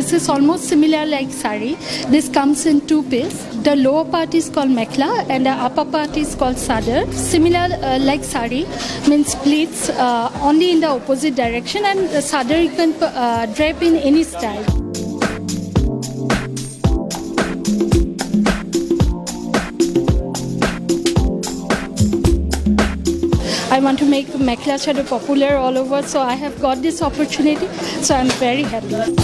This is almost similar like sari. This comes in two pieces. The lower part is called Mekhela and the upper part is called Chador. Similar like sari, means pleats only in the opposite direction, and the Chador you can drape in any style. I want to make Mekhela Chador popular all over, so I have got this opportunity, so I'm very happy.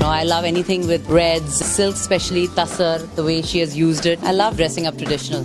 I love anything with reds, silk especially, tussar, the way she has used it. I love dressing up traditional.